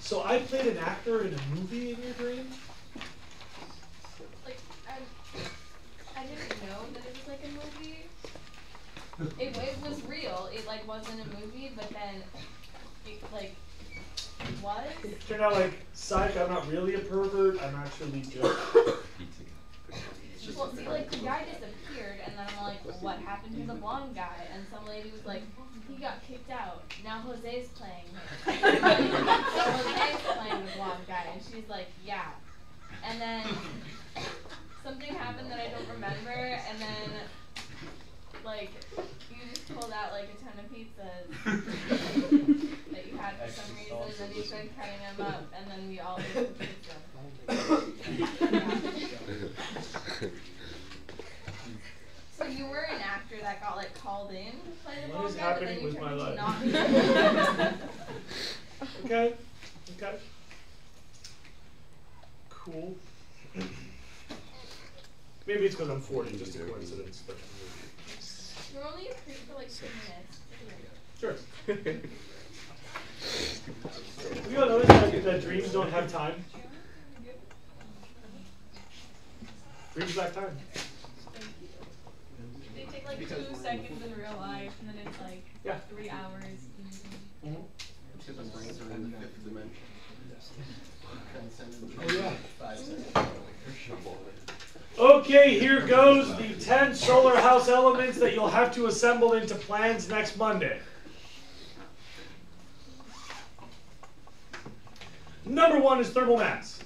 So I played an actor in a movie in your dream? Like, I didn't know that it was like a movie. It was real. It like wasn't a movie, but then it like was. It turned out like, psych, I'm not really a pervert, I'm actually just... Well, see, like, the guy disappeared, and then I'm like, well, what happened to the blonde guy? And some lady was like, he got kicked out. Now Jose's playing him. So Jose's playing the blonde guy, and she's like, yeah. And then something happened that I don't remember, and then, like, you just pulled out, like, a ton of pizzas that you had for some reason, and then you started cutting them up, and then we all ate the pizza. So you were an actor that got like called in to play the What is blonde guy, but then happening you with my turned into life? not. Okay. Okay. Cool. Maybe it's because I'm 40, just a coincidence. But You're only a creep for like 2 minutes. sure. We all notice that dreams don't have time. Dreams lack time. They take like 2 seconds in real life, and then it's like 3 hours. Mm-hmm. Because my brains are in the 5th dimension. Oh yeah. 5 seconds. Okay, here goes the 10 solar house elements that you'll have to assemble into plans next Monday. Number 1 is thermal mass.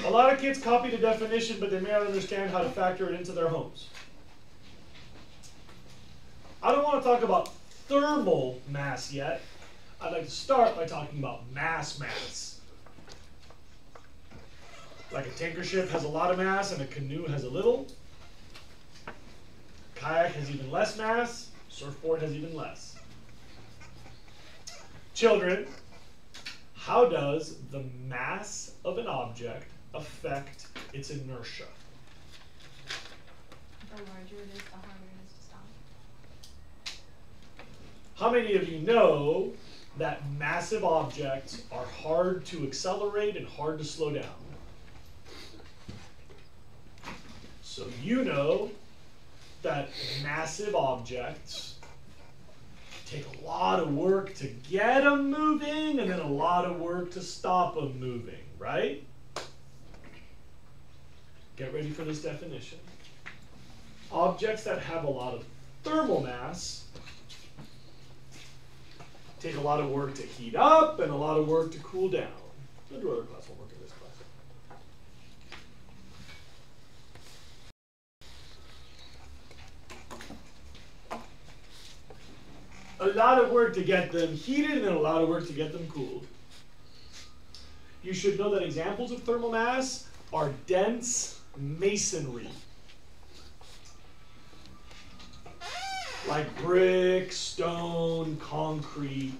A lot of kids copy the definition, but they may not understand how to factor it into their homes. I don't want to talk about thermal mass yet. I'd like to start by talking about mass. Like a tanker ship has a lot of mass and a canoe has a little. Kayak has even less mass. Surfboard has even less. Children, how does the mass of an object affect its inertia? The larger it is, the harder it is to stop. How many of you know that massive objects are hard to accelerate and hard to slow down? So you know that massive objects take a lot of work to get them moving and then a lot of work to stop them moving, right? Get ready for this definition. Objects that have a lot of thermal mass take a lot of work to heat up and a lot of work to cool down. We'll do other class homework in this class. A lot of work to get them heated and a lot of work to get them cooled. You should know that examples of thermal mass are dense masonry. Like brick, stone, concrete.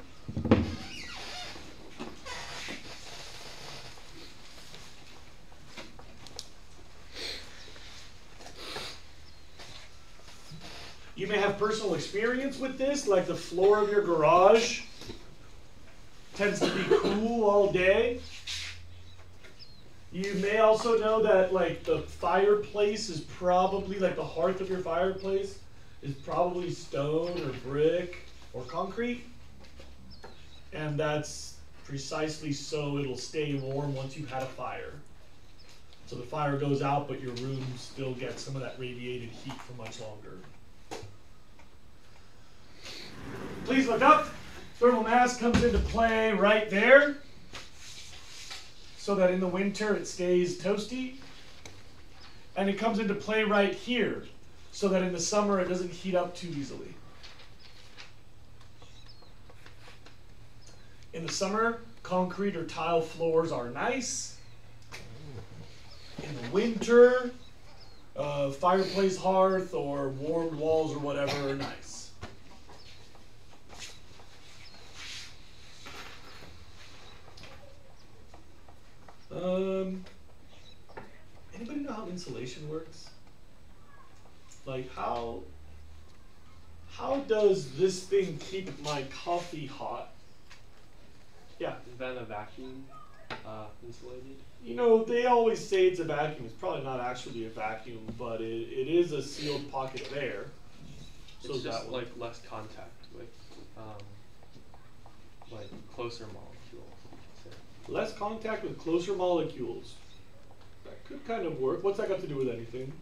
You may have personal experience with this, like the floor of your garage tends to be cool all day. You may also know that like the fireplace is probably, like the hearth of your fireplace is probably stone or brick or concrete. And that's precisely so it'll stay warm once you've had a fire. So the fire goes out, but your room still gets some of that radiated heat for much longer. Please look up. Thermal mass comes into play right there, so that in the winter it stays toasty. And it comes into play right here, so that in the summer it doesn't heat up too easily. In the summer, concrete or tile floors are nice. In the winter, fireplace hearth or warmed walls or whatever are nice. Anybody know how insulation works? Like how does this thing keep my coffee hot Yeah. Is that a vacuum insulated? You know, they always say it's a vacuum. It's probably not actually a vacuum, but it is a sealed pocket of air. So It's that just one. like less contact with like closer molecules. So. Less contact with closer molecules. That could kind of work. What's that got to do with anything?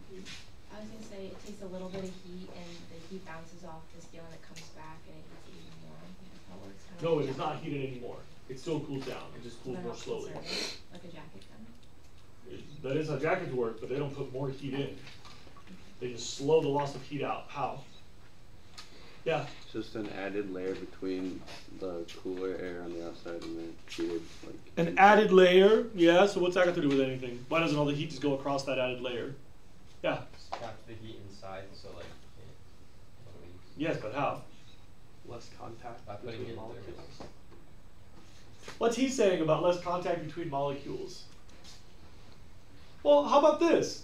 I was gonna say it takes a little bit of heat and the heat bounces off the steel and it comes back and it heats it even more. That works kind of No, like it is a not jacket. heated anymore. It still cools down. It just cools They're more not slowly. conserving, like a jacket kind of. That is how jackets work, but they don't put more heat in. They just slow the loss of heat out. How? Yeah. It's just an added layer between the cooler air on the outside and the heated, like. An added layer, yeah. So what's that got to do with anything? Why doesn't all the heat just go across that added layer? Yeah. Just trap the heat inside, so like it leaves. Yes, but how? Less contact By putting between it in molecules. What's he saying about less contact between molecules? Well, how about this?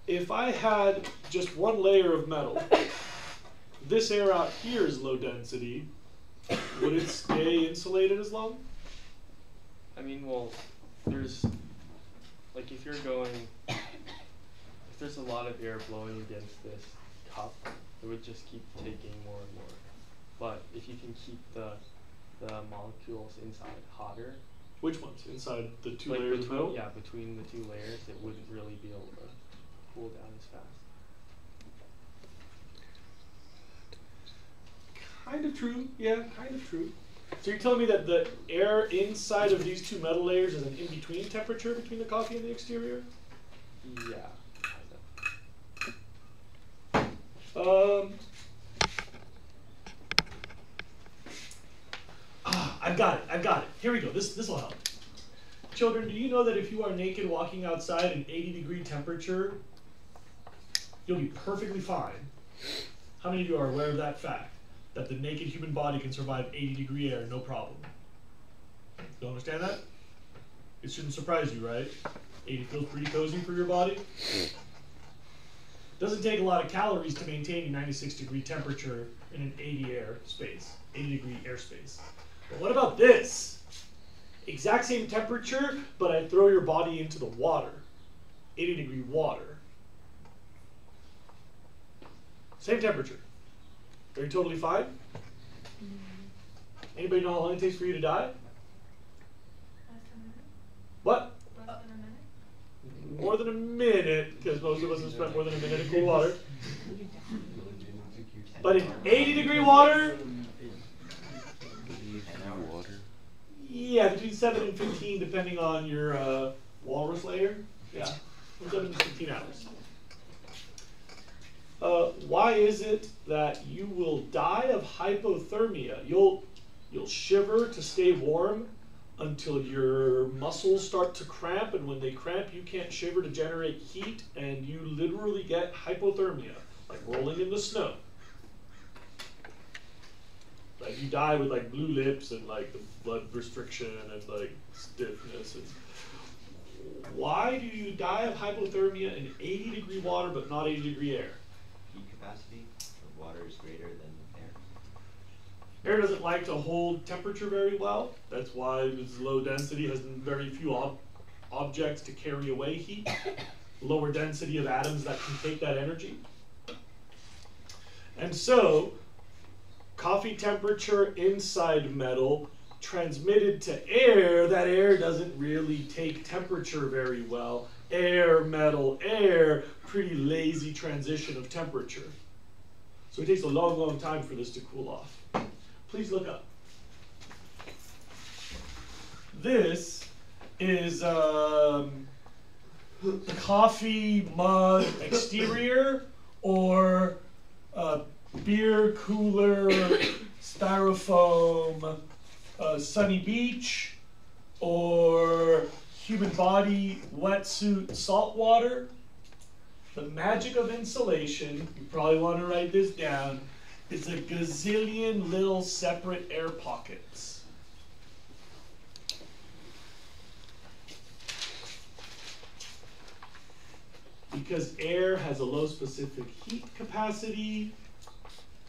If I had just one layer of metal, this air out here is low density, would it stay insulated as long? I mean, well, there's like if you're going, if there's a lot of air blowing against this cup, it would just keep taking more and more. But if you can keep the molecules inside hotter, Which ones? Inside the two like layers of between, metal? yeah, between the two layers, it wouldn't really be able to cool down as fast. Kind of true, yeah, kind of true. So you're telling me that the air inside of these two metal layers is an in-between temperature between the coffee and the exterior? Yeah. I've got it. Here we go. This will help. Children, do you know that if you are naked walking outside at 80-degree temperature, you'll be perfectly fine? How many of you are aware of that fact? That the naked human body can survive 80-degree air, no problem. You understand that? It shouldn't surprise you, right? 80 feels pretty cozy for your body. Doesn't take a lot of calories to maintain a 96-degree temperature in an 80-degree airspace. But what about this? Exact same temperature, but I throw your body into the water. 80-degree water. Same temperature. Are you totally fine? Anybody know how long it takes for you to die? Less than a minute? What? Less than a minute? More than a minute, because most of us have spent more than a minute in cool water. But in 80-degree water, Water. yeah, between 7 and 15, depending on your walrus layer. Yeah, from 7 to 15 hours. Why is it that you will die of hypothermia? You'll shiver to stay warm until your muscles start to cramp, and when they cramp, you can't shiver to generate heat, and you literally get hypothermia, like rolling in the snow. Like you die with like blue lips and like the blood restriction and like stiffness. And why do you die of hypothermia in 80-degree water but not 80-degree air? Heat capacity of water is greater than air. Air doesn't like to hold temperature very well. That's why it's low density, has very few objects to carry away heat. Lower density of atoms that can take that energy. And so, coffee temperature inside metal transmitted to air, that air doesn't really take temperature very well. Air, metal, air, pretty lazy transition of temperature. So it takes a long, long time for this to cool off. Please look up. This is coffee mug exterior or beer cooler, styrofoam, sunny beach, or human body wetsuit salt water. The magic of insulation, you probably want to write this down, is a gazillion little separate air pockets. Because air has a low specific heat capacity,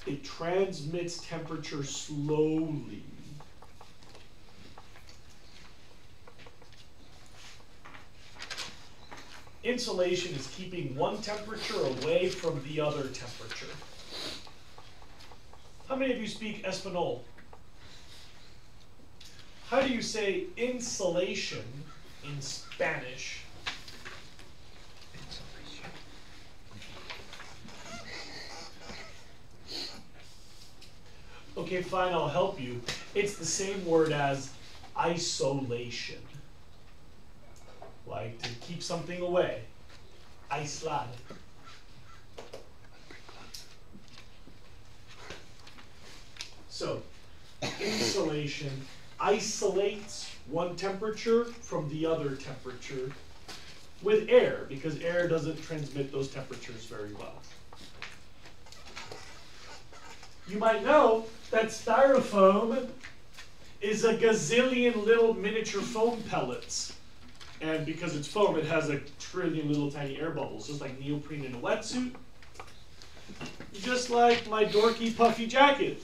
It transmits temperature slowly. Insulation is keeping one temperature away from the other temperature. How many of you speak Espanol? How do you say insulation in Spanish? Okay, fine, I'll help you. It's the same word as isolation. Like to keep something away. Aislar. So, insulation isolates one temperature from the other temperature with air, because air doesn't transmit those temperatures very well. You might know that styrofoam is a gazillion little miniature foam pellets. And because it's foam, it has a trillion little tiny air bubbles, just like neoprene in a wetsuit. Just like my dorky puffy jacket.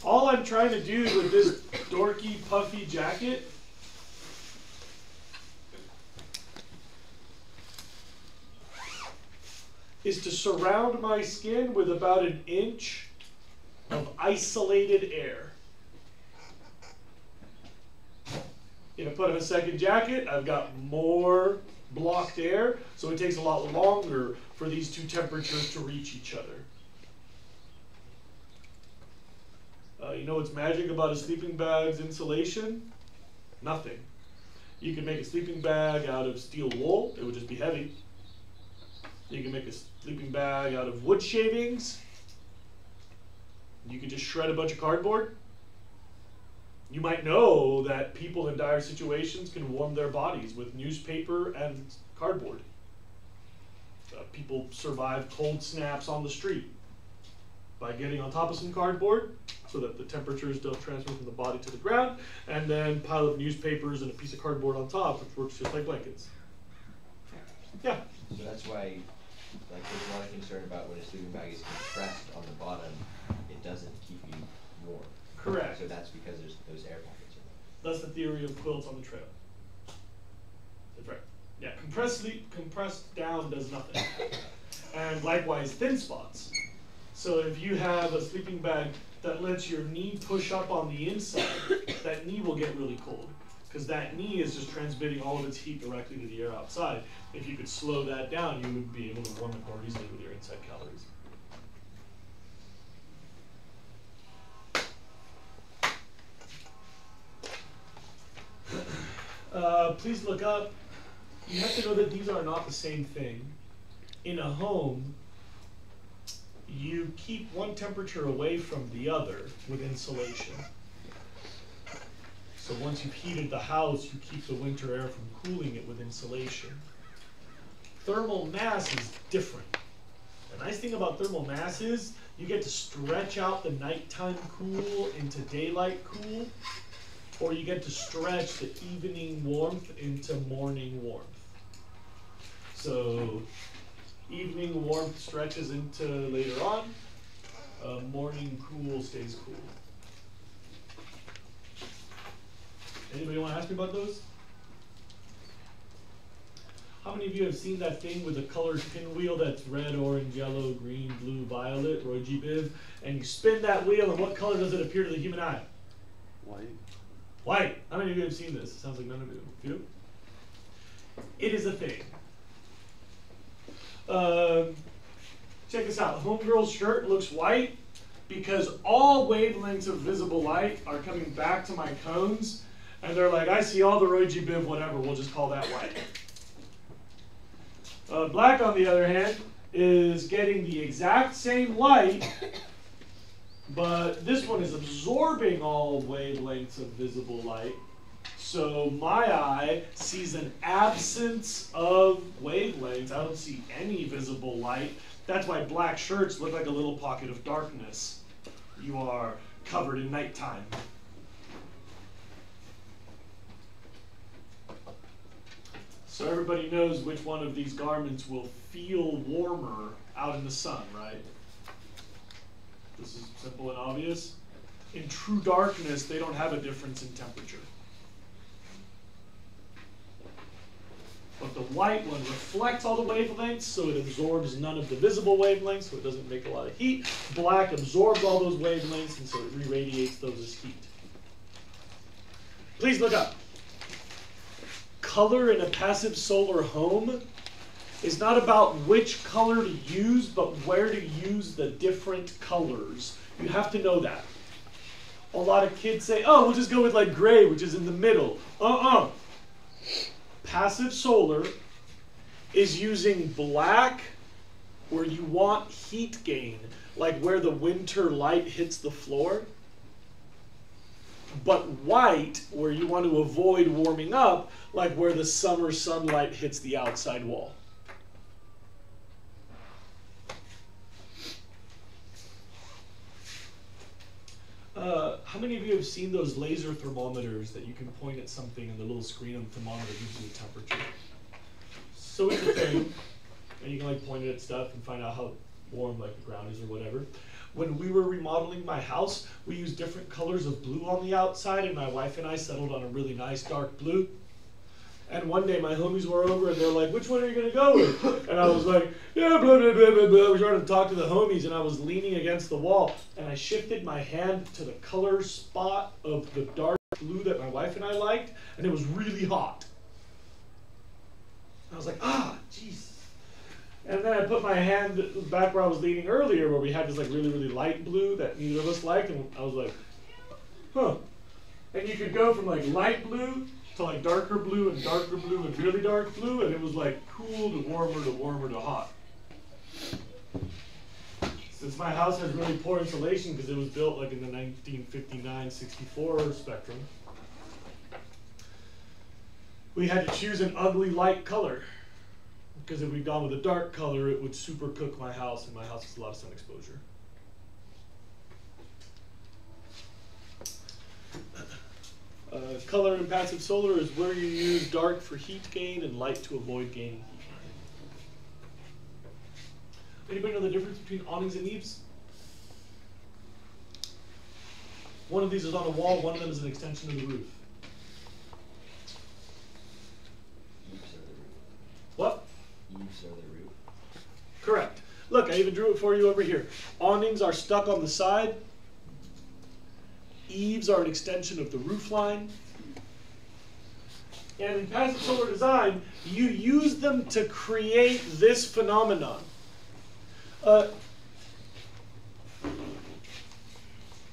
All I'm trying to do with this dorky puffy jacket is to surround my skin with about an inch of isolated air. If I put on a second jacket, I've got more blocked air, so it takes a lot longer for these two temperatures to reach each other. You know what's magic about a sleeping bag's insulation? Nothing. You can make a sleeping bag out of steel wool, it would just be heavy. You can make a sleeping bag out of wood shavings. You can just shred a bunch of cardboard. You might know that people in dire situations can warm their bodies with newspaper and cardboard. People survive cold snaps on the street by getting on top of some cardboard so that the temperatures don't transfer from the body to the ground, and then pile up newspapers and a piece of cardboard on top, which works just like blankets. Yeah? So that's why, like, there's a lot of concern about when a sleeping bag is compressed on the bottom, it doesn't keep you warm. Correct. So that's because there's those air pockets in there. That's the theory of quilts on the trail. That's right. Yeah, compressed down does nothing. And likewise, thin spots. So if you have a sleeping bag that lets your knee push up on the inside, that knee will get really cold, because that knee is just transmitting all of its heat directly to the air outside. If you could slow that down, you would be able to warm it more easily with your inside calories. Please look up. You have to know that these are not the same thing. In a home, you keep one temperature away from the other with insulation. So once you've heated the house, you keep the winter air from cooling it with insulation. Thermal mass is different. The nice thing about thermal mass is you get to stretch out the nighttime cool into daylight cool, or you get to stretch the evening warmth into morning warmth. So evening warmth stretches into later on, morning cool stays cool. Anybody want to ask me about those? How many of you have seen that thing with a colored pinwheel that's red, orange, yellow, green, blue, violet, Roy G. Biv, and you spin that wheel, and what color does it appear to the human eye? White. White. How many of you have seen this? It sounds like none of you. Few? It is a thing. Check this out. Homegirl's shirt looks white because all wavelengths of visible light are coming back to my cones, and they're like, I see all the Roy G. Biv, whatever, we'll just call that white. Black, on the other hand, is getting the exact same light, but this one is absorbing all wavelengths of visible light. So my eye sees an absence of wavelengths. I don't see any visible light. That's why black shirts look like a little pocket of darkness. You are covered in nighttime. So everybody knows which one of these garments will feel warmer out in the sun, right? Simple and obvious. In true darkness, they don't have a difference in temperature. But the white one reflects all the wavelengths, so it absorbs none of the visible wavelengths, so it doesn't make a lot of heat. Black absorbs all those wavelengths, and so it re-radiates those as heat. Please look up. Color in a passive solar home is not about which color to use, but where to use the different colors. You have to know that. A lot of kids say, oh, we'll just go with like gray, which is in the middle. Passive solar is using black where you want heat gain, like where the winter light hits the floor, but white where you want to avoid warming up, like where the summer sunlight hits the outside wall. How many of you have seen those laser thermometers that you can point at something and the little screen on the thermometer gives you the temperature? So it's a thing, and you can like point it at stuff and find out how warm like the ground is or whatever. When we were remodeling my house, we used different colors of blue on the outside, and my wife and I settled on a really nice dark blue. And one day my homies were over and they're like, which one are you going to go with? And I was like, yeah, blah, blah, blah, blah, blah. We started to talk to the homies and I was leaning against the wall and I shifted my hand to the color spot of the dark blue that my wife and I liked, and it was really hot. I was like, jeez. And then I put my hand back where I was leaning earlier, where we had this like really, really light blue that neither of us liked, and I was like, huh. And you could go from like light blue to like darker blue and really dark blue, and it was like cool to warmer to hot. Since my house has really poor insulation because it was built like in the 1959-64 spectrum, we had to choose an ugly light color, because if we'd gone with a dark color, it would super cook my house, and my house has a lot of sun exposure. Color in passive solar is where you use dark for heat gain and light to avoid gaining heat. Anybody know the difference between awnings and eaves? One of these is on a wall, one of them is an extension of the roof. Eaves are the roof. What? Eaves are the roof. Correct. Look, I even drew it for you over here. Awnings are stuck on the side. Eaves are an extension of the roof line. And in passive solar design, you use them to create this phenomenon. Do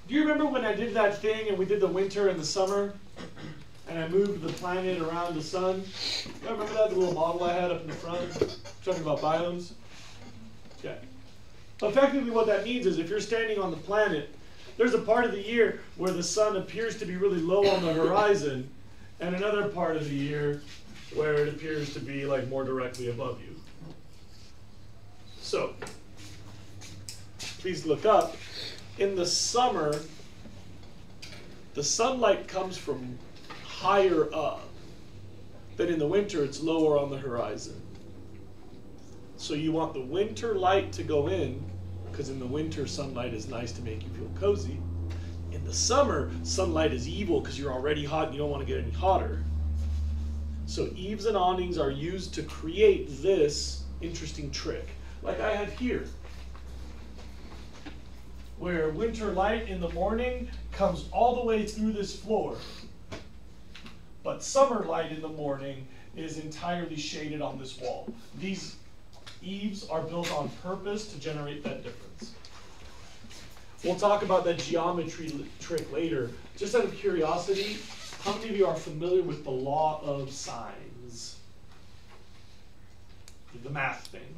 you remember when I did that thing and we did the winter and the summer? And I moved the planet around the sun? You remember that, the little model I had up in the front? Talking about biomes? Okay. Effectively what that means is if you're standing on the planet, there's a part of the year where the sun appears to be really low on the horizon, and another part of the year where it appears to be like more directly above you. So, please look up. In the summer, the sunlight comes from higher up. Then in the winter, it's lower on the horizon. So you want the winter light to go in, because in the winter, sunlight is nice to make you feel cozy. In the summer, sunlight is evil because you're already hot and you don't want to get any hotter. So eaves and awnings are used to create this interesting trick, like I have here, where winter light in the morning comes all the way through this floor, but summer light in the morning is entirely shaded on this wall. These eaves are built on purpose to generate that difference. We'll talk about that geometry trick later. Just out of curiosity, how many of you are familiar with the law of sines? The math thing.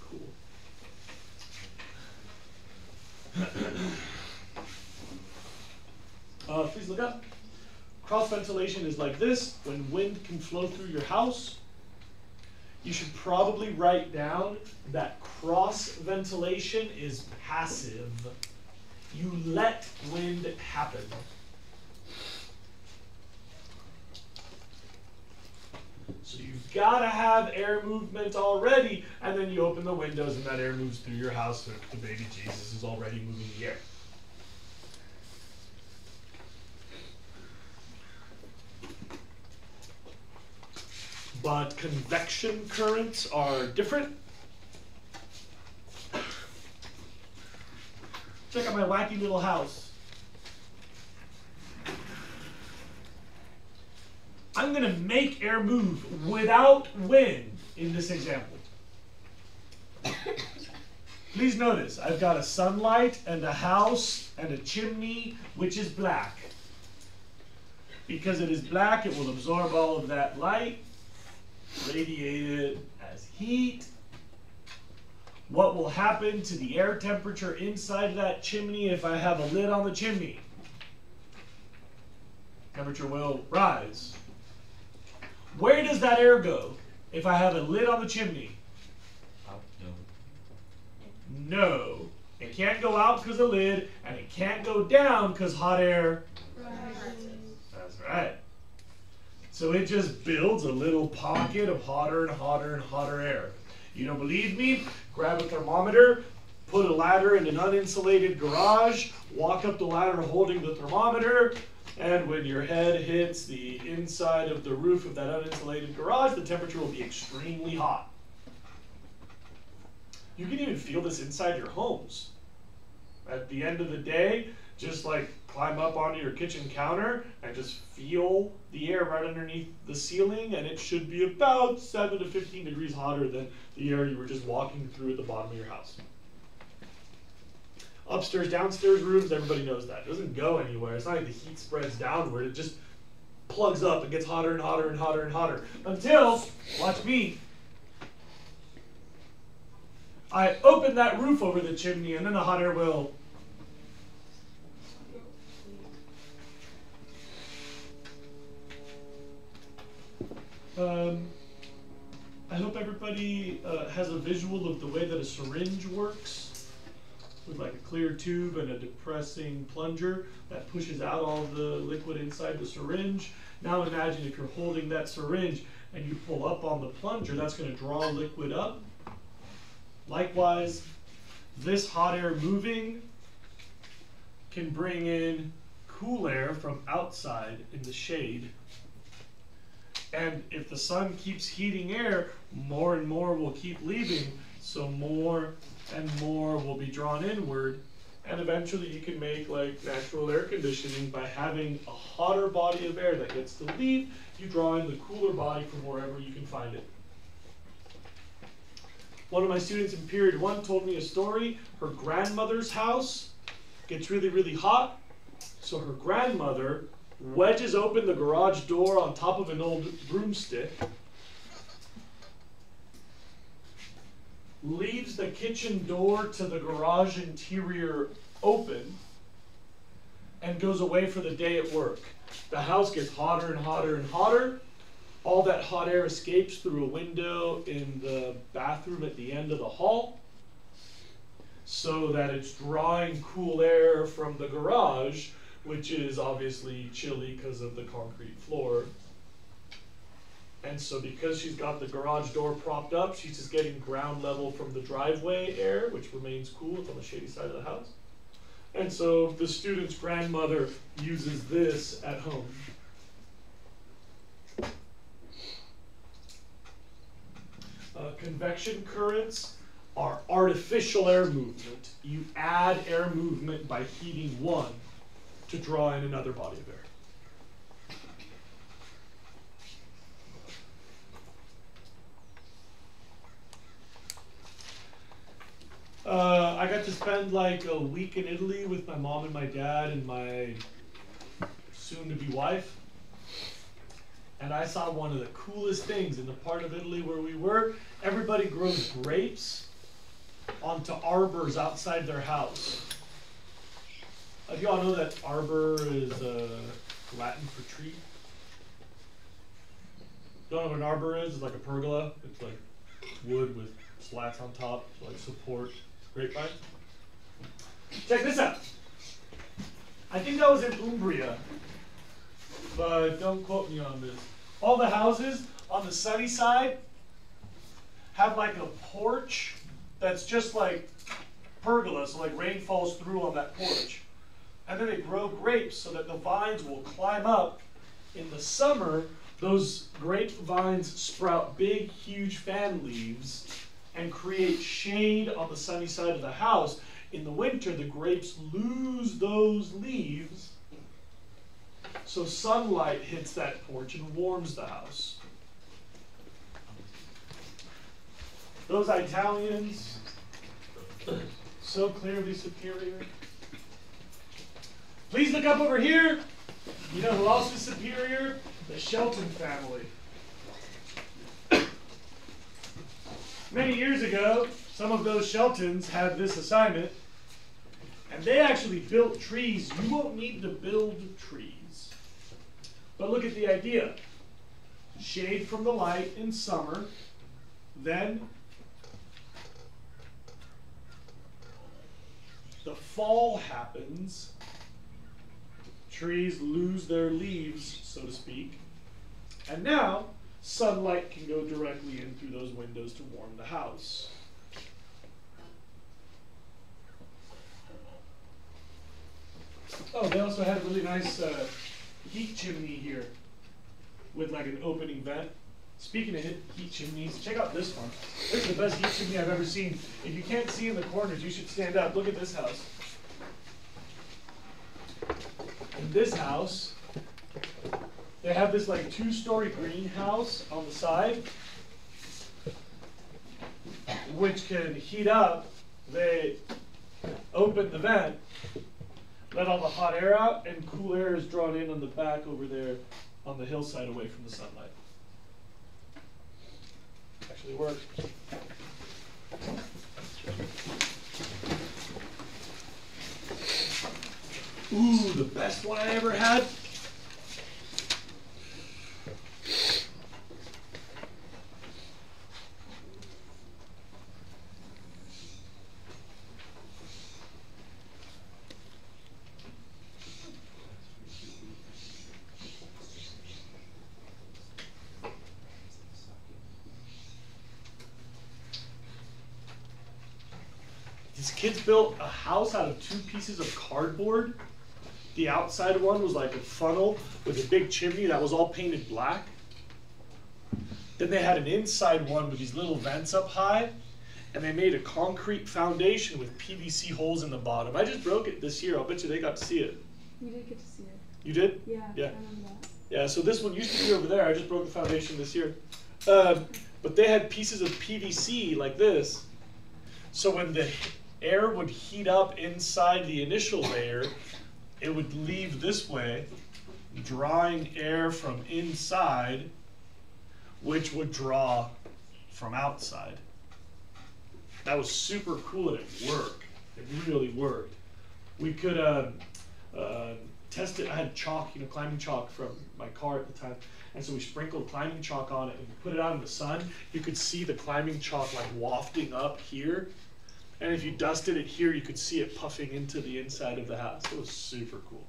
Cool. Please look up. Cross ventilation is like this. When wind can flow through your house, you should probably write down that cross ventilation is passive. You let wind happen. So you've got to have air movement already, and then you open the windows and that air moves through your house, so the baby Jesus is already moving the air. But convection currents are different. Check out my wacky little house. I'm going to make air move without wind in this example. Please notice, I've got a sunlight and a house and a chimney, which is black. Because it is black, it will absorb all of that light, radiate it as heat. What will happen to the air temperature inside that chimney if I have a lid on the chimney? Temperature will rise. Where does that air go if I have a lid on the chimney? Out? No. No. It can't go out because of lid, and it can't go down because hot air Rises. That's right. So it just builds a little pocket of hotter and hotter and hotter air. You don't believe me? Grab a thermometer, put a ladder in an uninsulated garage, walk up the ladder holding the thermometer, and when your head hits the inside of the roof of that uninsulated garage, the temperature will be extremely hot. You can even feel this inside your homes. At the end of the day, just like climb up onto your kitchen counter and just feel the air right underneath the ceiling, and it should be about 7 to 15 degrees hotter than the air you were just walking through at the bottom of your house. Upstairs, downstairs rooms, everybody knows that. It doesn't go anywhere. It's not like the heat spreads downward. It just plugs up and gets hotter and hotter and hotter and hotter. Until, watch me, I open that roof over the chimney, and then the hot air will I hope everybody has a visual of the way that a syringe works, with like a clear tube and a depressing plunger that pushes out all the liquid inside the syringe. Now imagine if you're holding that syringe and you pull up on the plunger, that's going to draw liquid up. Likewise, this hot air moving can bring in cool air from outside in the shade. And if the sun keeps heating air, more and more will keep leaving, so more and more will be drawn inward, and eventually you can make like natural air conditioning by having a hotter body of air that gets to leave. You draw in the cooler body from wherever you can find it. One of my students in period 1 told me a story. Her grandmother's house gets really, really hot, so her grandmother wedges open the garage door on top of an old broomstick, leaves the kitchen door to the garage interior open, and goes away for the day at work. The house gets hotter and hotter and hotter. All that hot air escapes through a window in the bathroom at the end of the hall, so that it's drawing cool air from the garage, which is obviously chilly because of the concrete floor. And so because she's got the garage door propped up, she's just getting ground level from the driveway air, which remains cool. It's on the shady side of the house. And so the student's grandmother uses this at home. Convection currents are artificial air movement. You add air movement by heating one to draw in another body of air. I got to spend like a week in Italy with my mom and my dad and my soon-to-be wife. And I saw one of the coolest things in the part of Italy where we were. Everybody grows grapes onto arbors outside their house. You all know that arbor is Latin for tree? Don't know what an arbor is? It's like a pergola. It's like wood with slats on top to like support grapevines. Check this out. I think that was in Umbria, but don't quote me on this. All the houses on the sunny side have like a porch that's just like pergola, so like rain falls through on that porch. And then they grow grapes so that the vines will climb up. In the summer, those grapevines sprout big, huge fan leaves and create shade on the sunny side of the house. In the winter, the grapes lose those leaves, so sunlight hits that porch and warms the house. Those Italians, so clearly superior. Please look up over here. You know who else is superior? The Shelton family. Many years ago, some of those Sheltons had this assignment, and they actually built trees. You won't need to build trees. But look at the idea. Shade from the light in summer, then the fall happens. Trees lose their leaves, so to speak, and now sunlight can go directly in through those windows to warm the house. Oh, they also had a really nice heat chimney here with like an opening vent. Speaking of heat chimneys, check out this one. This is the best heat chimney I've ever seen. If you can't see in the corners, you should stand up. Look at this house. In this house, they have this like 2-story greenhouse on the side, which can heat up. They open the vent, let all the hot air out, and cool air is drawn in on the back over there on the hillside away from the sunlight. Actually worked. Ooh, the best one I ever had. These kids built a house out of 2 pieces of cardboard. The outside one was like a funnel with a big chimney that was all painted black. Then they had an inside one with these little vents up high, and they made a concrete foundation with PVC holes in the bottom. I just broke it this year. I'll bet you they got to see it. We did get to see it. You did? Yeah, Yeah. I remember that. Yeah, so this one used to be over there. I just broke the foundation this year. But they had pieces of PVC like this. So when the air would heat up inside the initial layer, it would leave this way, drawing air from inside, which would draw from outside. That was super cool and it worked. It really worked. We could test it. I had chalk, climbing chalk from my car at the time. And so we sprinkled climbing chalk on it and put it out in the sun. You could see the climbing chalk like wafting up here. And if you dusted it here, you could see it puffing into the inside of the house. It was super cool.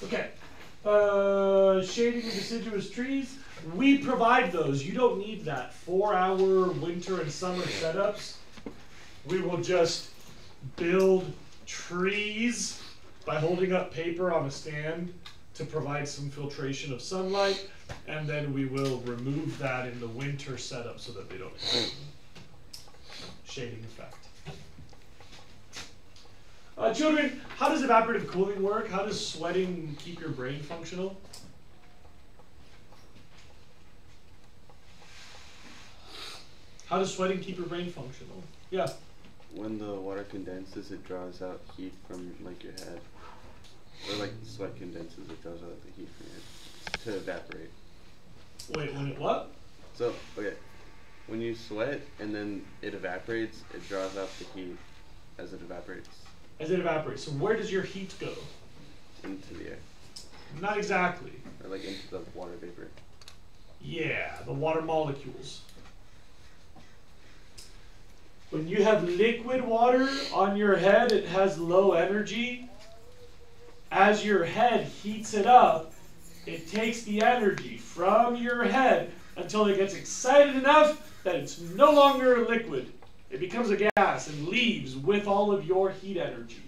Okay, shading of deciduous trees. We provide those. You don't need that 4-hour winter and summer setups. We will just build trees by holding up paper on a stand to provide some filtration of sunlight, and then we will remove that in the winter setup so that they don't have shading effect. Children, how does evaporative cooling work? How does sweating keep your brain functional? How does sweating keep your brain functional? Yeah. When the water condenses, it draws out heat from like your head. Or like sweat condenses, it draws out the heat from your head to evaporate. Wait, when it what? So, okay, when you sweat and then it evaporates, it draws out the heat as it evaporates As it evaporates. So where does your heat go? into the air. Not exactly. Or like into the water vapor. Yeah, the water molecules. When you have liquid water on your head, it has low energy. As your head heats it up, It takes the energy from your head until it gets excited enough that it's no longer a liquid. It becomes a gas and leaves with all of your heat energy.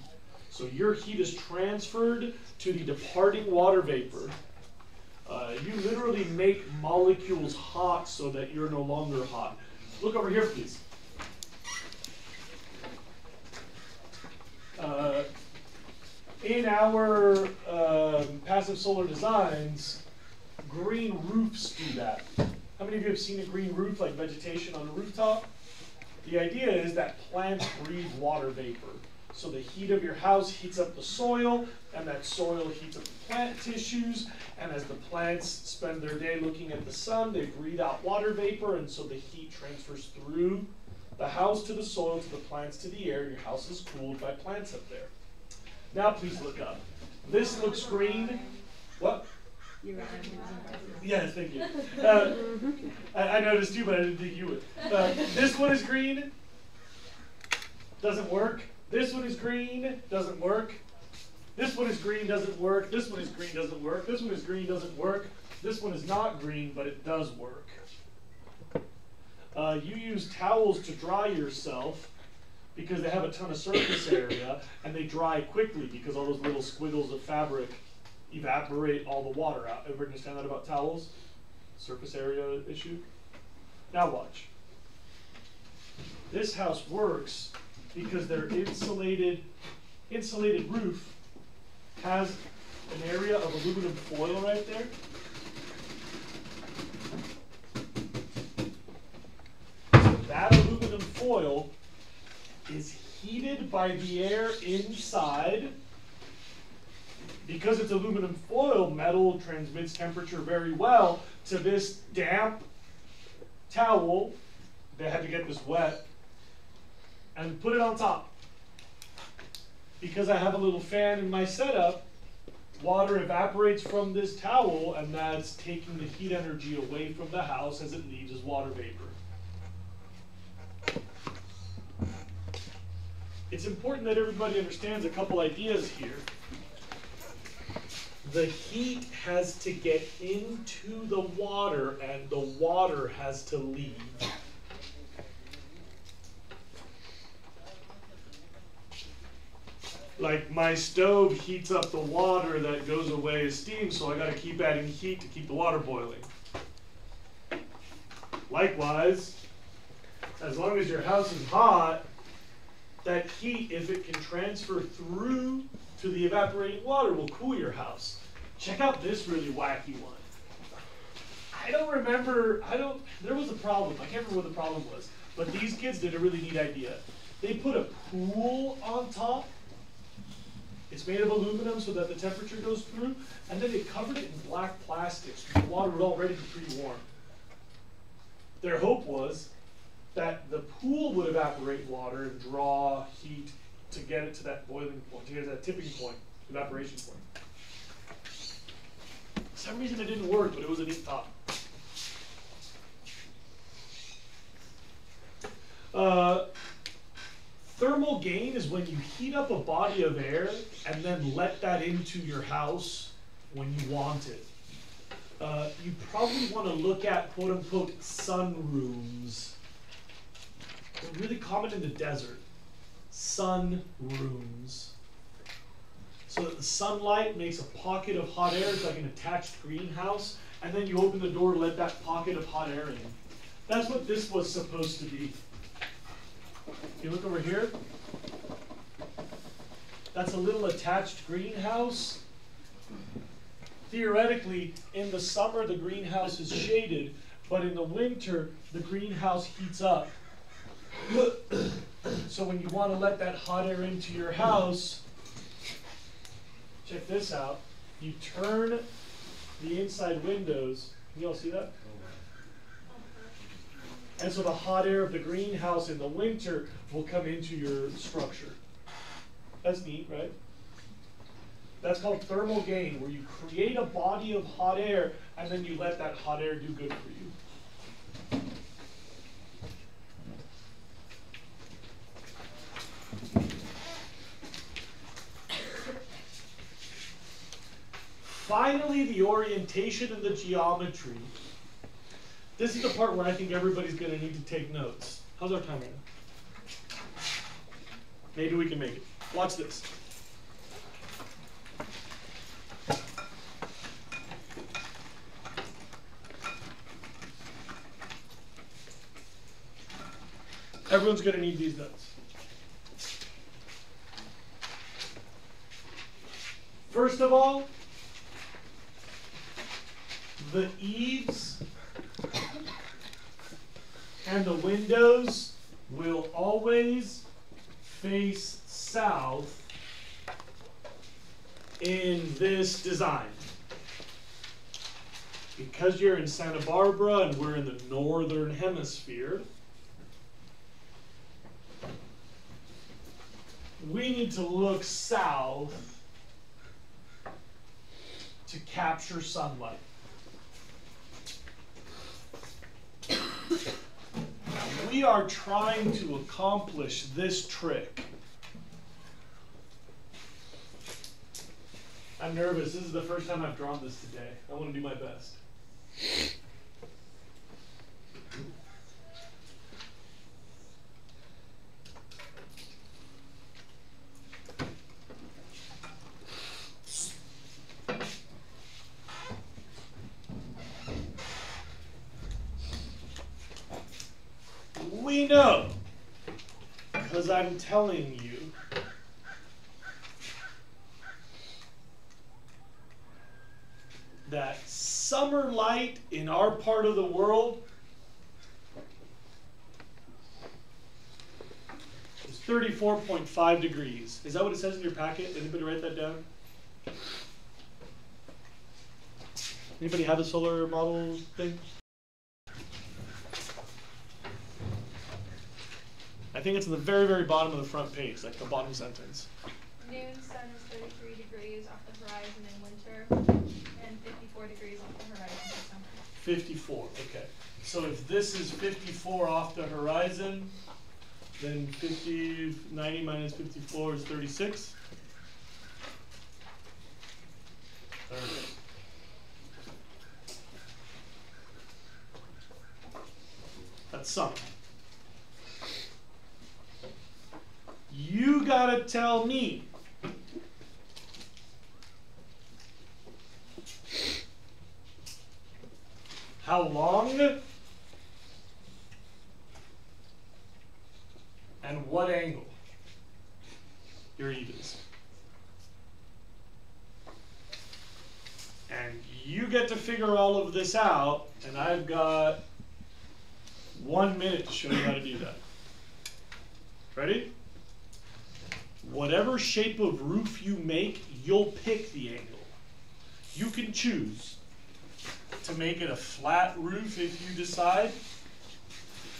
So your heat is transferred to the departing water vapor. You literally make molecules hot so that you're no longer hot. Look over here, please. In our passive solar designs, green roofs do that. How many of you have seen a green roof, like vegetation on a rooftop? The idea is that plants breathe water vapor. So the heat of your house heats up the soil, and that soil heats up the plant tissues, and as the plants spend their day looking at the sun, they breathe out water vapor, and so the heat transfers through the house to the soil, to the plants, to the air. Your house is cooled by plants up there. Now please look up. This looks green. What? Yes, thank you. I noticed you, but I didn't think you would. This one is green. Doesn't work. This one is green. Doesn't work. This one is green. Doesn't work. This one is green. Doesn't work. This one is green. Doesn't work. This one is not green, but it does work. You use towels to dry yourself because they have a ton of surface area, and they dry quickly because all those little squiggles of fabric evaporate all the water out. Everybody understand that about towels? Surface area issue? Now watch. This house works because their insulated roof has an area of aluminum foil right there. So that aluminum foil is heated by the air inside. Because it's aluminum foil, metal transmits temperature very well to this damp towel. They had to get this wet and put it on top. Because I have a little fan in my setup, water evaporates from this towel, and that's taking the heat energy away from the house as it leaves as water vapor. It's important that everybody understands a couple ideas here. The heat has to get into the water, and the water has to leave. Like my stove heats up the water that goes away as steam, so I got to keep adding heat to keep the water boiling. Likewise, as long as your house is hot, that heat, if it can transfer through to the evaporating water, will cool your house. Check out this really wacky one. There was a problem. I can't remember what the problem was. But these kids did a really neat idea. They put a pool on top. It's made of aluminum so that the temperature goes through. And then they covered it in black plastic so the water would already be pretty warm. Their hope was that the pool would evaporate water and draw heat to get it to that boiling point, to get it to that tipping point, evaporation point. For some reason it didn't work, but it was a neat thought. Thermal gain is when you heat up a body of air and then let that into your house when you want it. You probably want to look at quote-unquote sunrooms. They're really common in the desert. Sunrooms. So that the sunlight makes a pocket of hot air, it's like an attached greenhouse, and then you open the door to let that pocket of hot air in. That's what this was supposed to be. If you look over here, that's a little attached greenhouse. Theoretically, in the summer the greenhouse is shaded, but in the winter the greenhouse heats up. So when you want to let that hot air into your house, check this out. You turn the inside windows. Can you all see that? And so the hot air of the greenhouse in the winter will come into your structure. That's neat, right? That's called thermal gain, where you create a body of hot air and then you let that hot air do good for you. finally, the orientation and the geometry. This is the part where I think everybody's going to need to take notes. How's our time right now? Maybe we can make it. Watch this. Everyone's going to need these notes. First of all, the eaves and the windows will always face south in this design. Because you're in Santa Barbara and we're in the northern hemisphere, we need to look south to capture sunlight. We are trying to accomplish this trick. I'm nervous. This is the first time I've drawn this today. I want to do my best. We know, because I'm telling you, that summer light in our part of the world is 34.5 degrees. Is that what it says in your packet? Anybody write that down? Anybody have a solar model thing? I think it's in the very, very bottom of the front page, like the bottom sentence. Noon sun is 33 degrees off the horizon in winter, and 54 degrees off the horizon in summer. 54, okay. So if this is 54 off the horizon, then 90 minus 54 is 36. 30. That's summer. You gotta tell me how long and what angle your eve is. And you get to figure all of this out, and I've got 1 minute to show you how to do that. Ready? Whatever shape of roof you make, you'll pick the angle. You can choose to make it a flat roof if you decide.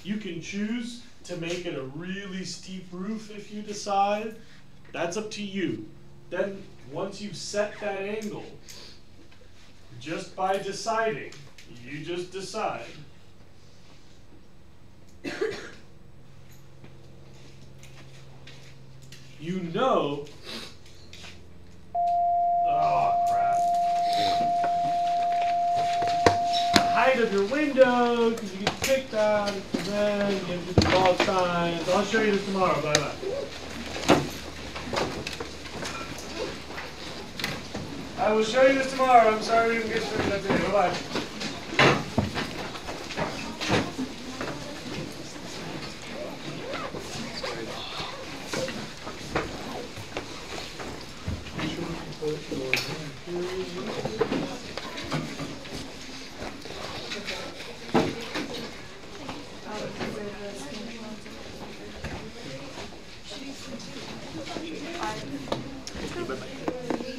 You can choose to make it a really steep roof if you decide. That's up to you. Then once you've set that angle, just by deciding, you just decide. You know, oh crap, the height of your window, because you get to pick that, and then you get to do the wall signs. I'll show you this tomorrow, bye-bye. I will show you this tomorrow. I'm sorry we didn't get to that today. Bye-bye.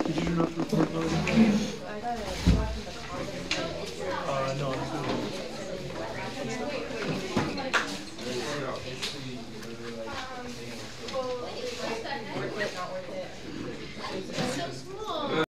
Did you not report those?